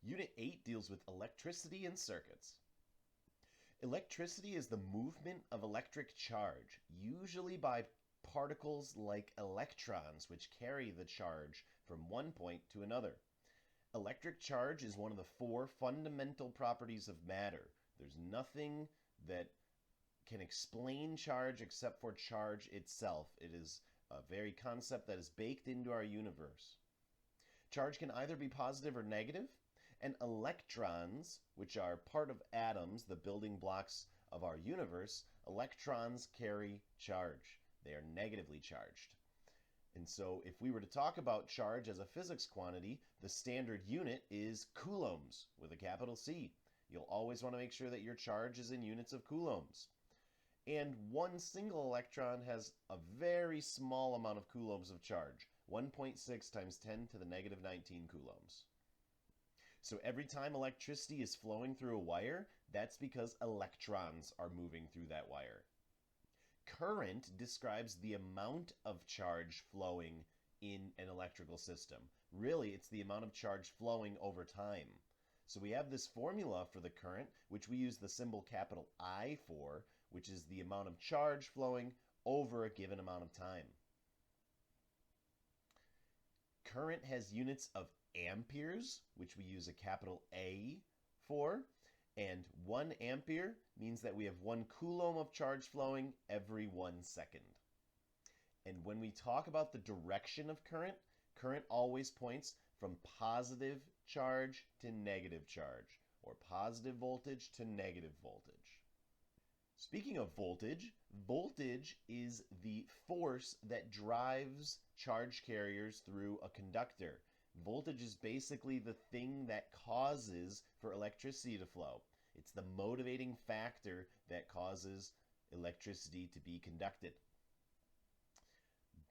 Unit 8 deals with electricity and circuits. Electricity is the movement of electric charge, usually by particles like electrons, which carry the charge from one point to another. Electric charge is one of the four fundamental properties of matter. There's nothing that can explain charge except for charge itself. It is a very concept that is baked into our universe. Charge can either be positive or negative, and electrons, which are part of atoms, the building blocks of our universe, electrons carry charge. They are negatively charged. And so if we were to talk about charge as a physics quantity, the standard unit is coulombs with a capital C. You'll always want to make sure that your charge is in units of coulombs. And one single electron has a very small amount of coulombs of charge, 1.6 times 10 to the negative 19 coulombs. So every time electricity is flowing through a wire, that's because electrons are moving through that wire. Current describes the amount of charge flowing in an electrical system. Really, it's the amount of charge flowing over time. So we have this formula for the current, which we use the symbol capital I for, which is the amount of charge flowing over a given amount of time. Current has units of amperes, which we use a capital A for, and 1 ampere means that we have 1 coulomb of charge flowing every 1 second. And when we talk about the direction of current, current always points from positive charge to negative charge, or positive voltage to negative voltage. Speaking of voltage, voltage is the force that drives charge carriers through a conductor. Voltage is basically the thing that causes for electricity to flow. It's the motivating factor that causes electricity to be conducted.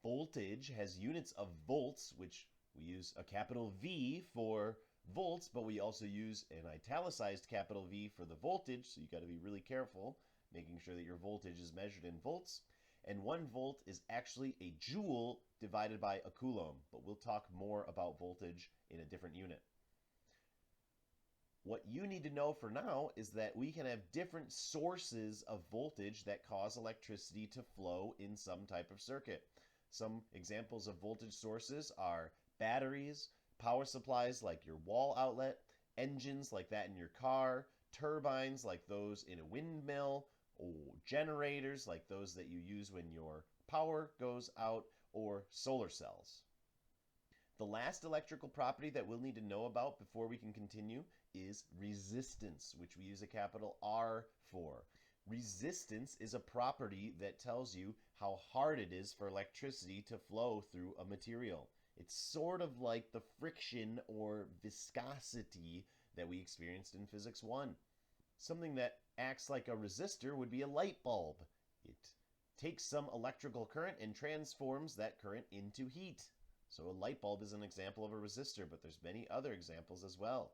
Voltage has units of volts, which we use a capital V for volts, but we also use an italicized capital V for the voltage, so you got to be really careful making sure that your voltage is measured in volts. And 1 volt is actually a joule divided by a coulomb, but we'll talk more about voltage in a different unit. What you need to know for now is that we can have different sources of voltage that cause electricity to flow in some type of circuit. Some examples of voltage sources are batteries, power supplies like your wall outlet, engines like that in your car, turbines like those in a windmill, or generators like those that you use when your power goes out, or solar cells. The last electrical property that we'll need to know about before we can continue is resistance, which we use a capital R for. Resistance is a property that tells you how hard it is for electricity to flow through a material. It's sort of like the friction or viscosity that we experienced in Physics 1. Something that acts like a resistor would be a light bulb. It takes some electrical current and transforms that current into heat. So a light bulb is an example of a resistor, but there's many other examples as well.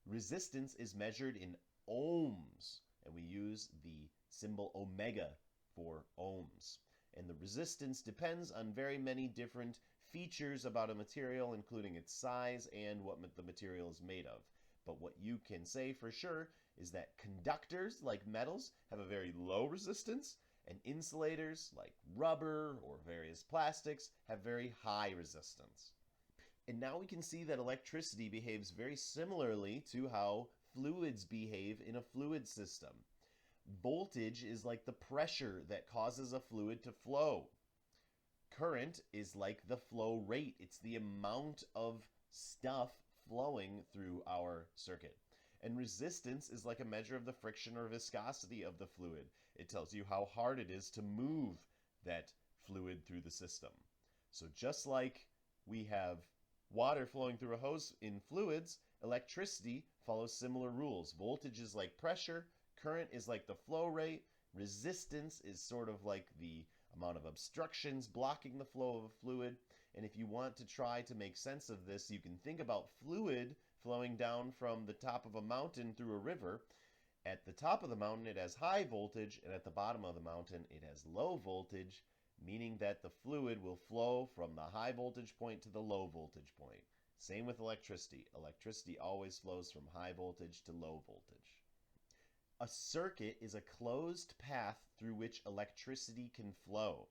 Resistance is measured in ohms, and we use the symbol omega for ohms. And the resistance depends on very many different features about a material, including its size and what the material is made of. But what you can say for sure is that conductors, like metals, have a very low resistance, and insulators, like rubber or various plastics, have very high resistance. And now we can see that electricity behaves very similarly to how fluids behave in a fluid system. Voltage is like the pressure that causes a fluid to flow. Current is like the flow rate. It's the amount of stuff flowing through our circuit. And resistance is like a measure of the friction or viscosity of the fluid. It tells you how hard it is to move that fluid through the system. So just like we have water flowing through a hose in fluids, electricity follows similar rules. Voltage is like pressure, current is like the flow rate, resistance is sort of like the amount of obstructions blocking the flow of a fluid. And if you want to try to make sense of this, you can think about fluid flowing down from the top of a mountain through a river. At the top of the mountain, it has high voltage, and at the bottom of the mountain, it has low voltage, meaning that the fluid will flow from the high voltage point to the low voltage point. Same with electricity. Electricity always flows from high voltage to low voltage. A circuit is a closed path through which electricity can flow.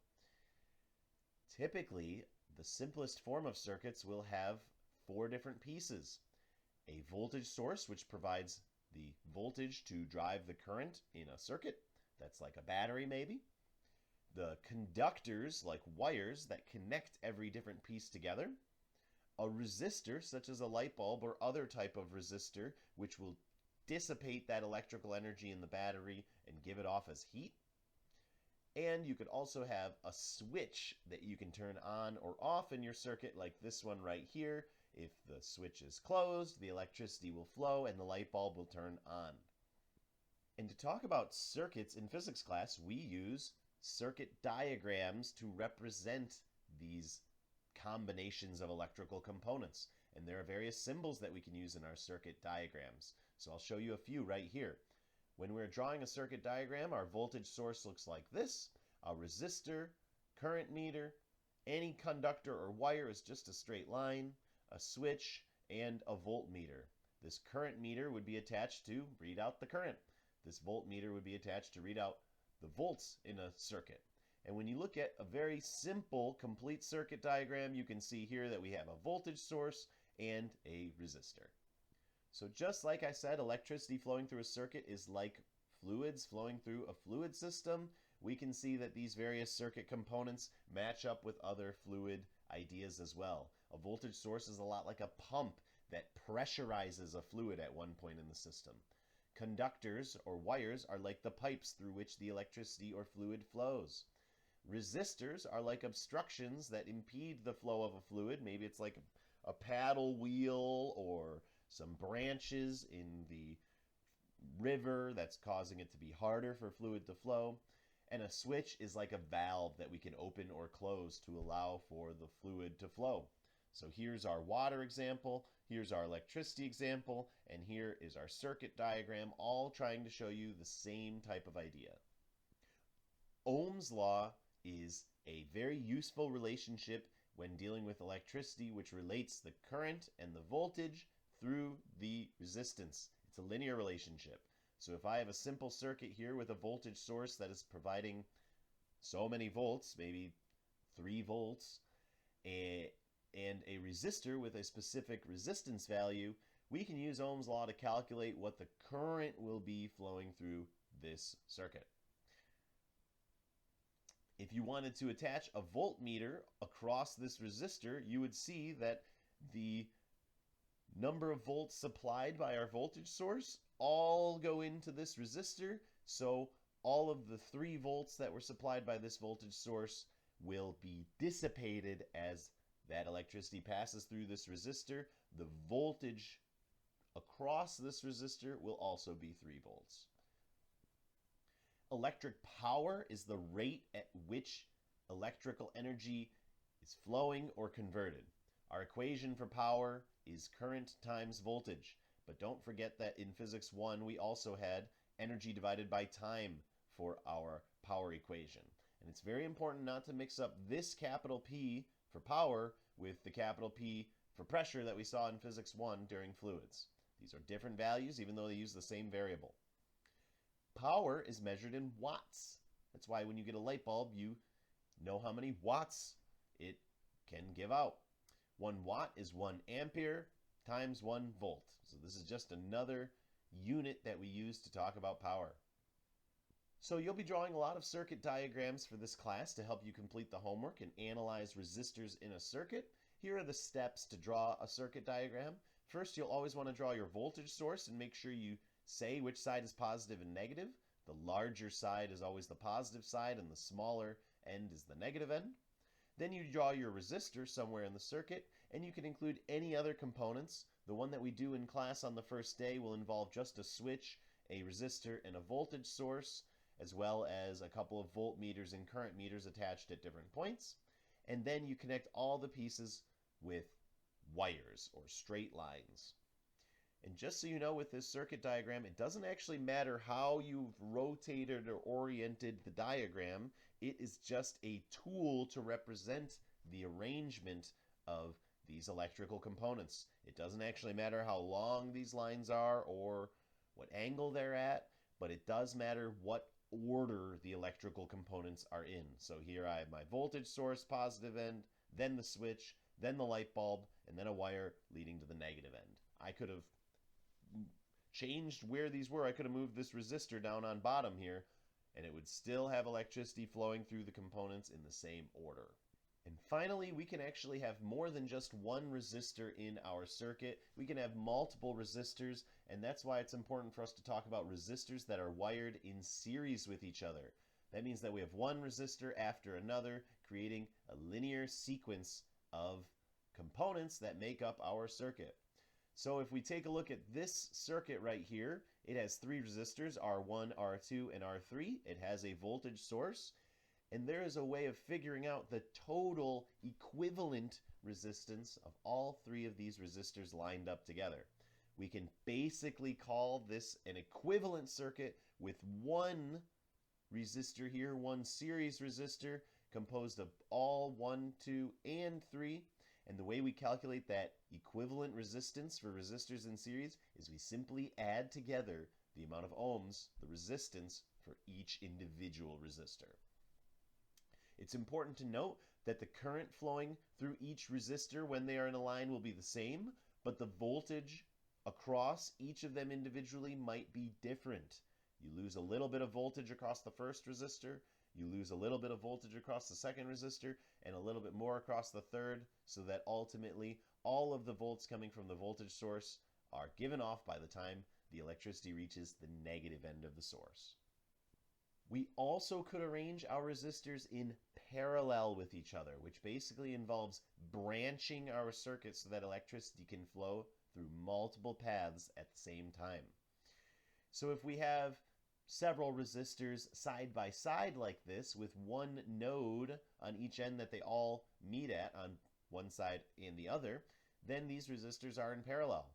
Typically, the simplest form of circuits will have 4 different pieces. A voltage source, which provides the voltage to drive the current in a circuit. That's like a battery maybe. The conductors, like wires, that connect every different piece together. A resistor, such as a light bulb or other type of resistor, which will dissipate that electrical energy in the battery and give it off as heat. And you could also have a switch that you can turn on or off in your circuit, like this one right here. If the switch is closed, the electricity will flow and the light bulb will turn on. And to talk about circuits in physics class, we use circuit diagrams to represent these combinations of electrical components. And there are various symbols that we can use in our circuit diagrams. So I'll show you a few right here. When we're drawing a circuit diagram, our voltage source looks like this. A resistor, current meter, any conductor or wire is just a straight line, a switch, and a voltmeter. This current meter would be attached to read out the current. This voltmeter would be attached to read out the volts in a circuit. And when you look at a very simple, complete circuit diagram, you can see here that we have a voltage source and a resistor. So just like I said, electricity flowing through a circuit is like fluids flowing through a fluid system. We can see that these various circuit components match up with other fluid ideas as well. A voltage source is a lot like a pump that pressurizes a fluid at one point in the system. Conductors or wires are like the pipes through which the electricity or fluid flows. Resistors are like obstructions that impede the flow of a fluid. Maybe it's like a paddle wheel or some branches in the river that's causing it to be harder for fluid to flow. And a switch is like a valve that we can open or close to allow for the fluid to flow. So here's our water example, here's our electricity example, and here is our circuit diagram, all trying to show you the same type of idea. Ohm's law is a very useful relationship when dealing with electricity, which relates the current and the voltage through the resistance. It's a linear relationship. So if I have a simple circuit here with a voltage source that is providing so many volts, maybe 3 volts, and a resistor with a specific resistance value, we can use Ohm's law to calculate what the current will be flowing through this circuit. If you wanted to attach a voltmeter across this resistor, you would see that the number of volts supplied by our voltage source all go into this resistor, so all of the 3 volts that were supplied by this voltage source will be dissipated as that electricity passes through this resistor. The voltage across this resistor will also be 3 volts. Electric power is the rate at which electrical energy is flowing or converted. Our equation for power is current times voltage. But don't forget that in Physics 1 we also had energy divided by time for our power equation. And it's very important not to mix up this capital P for power with the capital P for pressure that we saw in Physics 1 during fluids. These are different values even though they use the same variable. Power is measured in watts. That's why when you get a light bulb, you know how many watts it can give out. 1 watt is 1 ampere times 1 volt. So this is just another unit that we use to talk about power. So you'll be drawing a lot of circuit diagrams for this class to help you complete the homework and analyze resistors in a circuit. Here are the steps to draw a circuit diagram. First, you'll always want to draw your voltage source and make sure you say which side is positive and negative. The larger side is always the positive side and the smaller end is the negative end. Then you draw your resistor somewhere in the circuit, and you can include any other components. The one that we do in class on the first day will involve just a switch, a resistor, and a voltage source, as well as a couple of voltmeters and current meters attached at different points. And then you connect all the pieces with wires or straight lines. And just so you know, with this circuit diagram, it doesn't actually matter how you've rotated or oriented the diagram. It is just a tool to represent the arrangement of these electrical components. It doesn't actually matter how long these lines are or what angle they're at, but it does matter what order the electrical components are in. So here I have my voltage source, positive end, then the switch, then the light bulb, and then a wire leading to the negative end. I could have changed where these were. I could have moved this resistor down on bottom here, and it would still have electricity flowing through the components in the same order. And finally, we can actually have more than just one resistor in our circuit. We can have multiple resistors, and that's why it's important for us to talk about resistors that are wired in series with each other. That means that we have one resistor after another, creating a linear sequence of components that make up our circuit. So if we take a look at this circuit right here, it has three resistors, R1, R2, and R3. It has a voltage source. And there is a way of figuring out the total equivalent resistance of all three of these resistors lined up together. We can basically call this an equivalent circuit with one resistor here, one series resistor composed of all 1, 2, and 3. And the way we calculate that equivalent resistance for resistors in series is we simply add together the amount of ohms, the resistance, for each individual resistor. It's important to note that the current flowing through each resistor when they are in a line will be the same, but the voltage across each of them individually might be different. You lose a little bit of voltage across the first resistor, you lose a little bit of voltage across the second resistor, and a little bit more across the third, so that ultimately all of the volts coming from the voltage source are given off by the time the electricity reaches the negative end of the source. We also could arrange our resistors in parallel with each other, which basically involves branching our circuit so that electricity can flow through multiple paths at the same time. So if we have several resistors side by side like this with one node on each end that they all meet at on one side and the other, then these resistors are in parallel.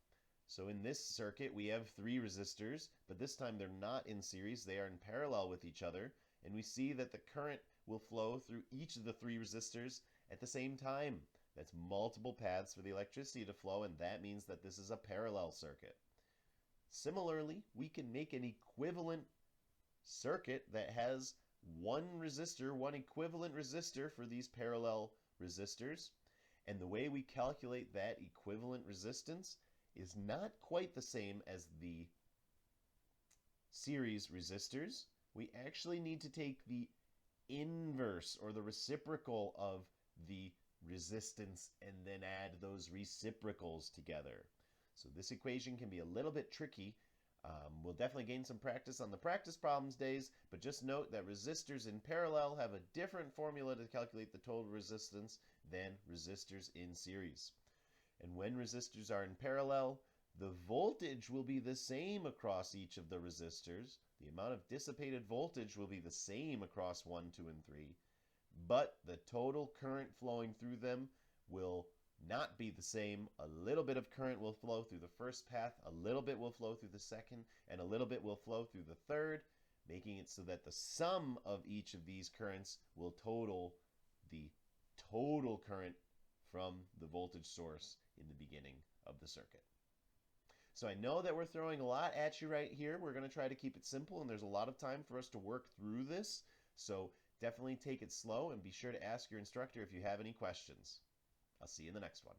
So in this circuit, we have three resistors, but this time they're not in series. They are in parallel with each other, and we see that the current will flow through each of the three resistors at the same time. That's multiple paths for the electricity to flow, and that means that this is a parallel circuit. Similarly, we can make an equivalent circuit that has one resistor, one equivalent resistor for these parallel resistors, and the way we calculate that equivalent resistance is not quite the same as the series resistors. We actually need to take the inverse or the reciprocal of the resistance and then add those reciprocals together. So this equation can be a little bit tricky. We'll definitely gain some practice on the practice problems days, but just note that resistors in parallel have a different formula to calculate the total resistance than resistors in series. And when resistors are in parallel, the voltage will be the same across each of the resistors. The amount of dissipated voltage will be the same across 1, 2, and 3, but the total current flowing through them will not be the same. A little bit of current will flow through the first path, a little bit will flow through the second, and a little bit will flow through the third, making it so that the sum of each of these currents will total the total current from the voltage source in the beginning of the circuit. So I know that we're throwing a lot at you right here. We're going to try to keep it simple, and there's a lot of time for us to work through this. So definitely take it slow and be sure to ask your instructor if you have any questions. I'll see you in the next one.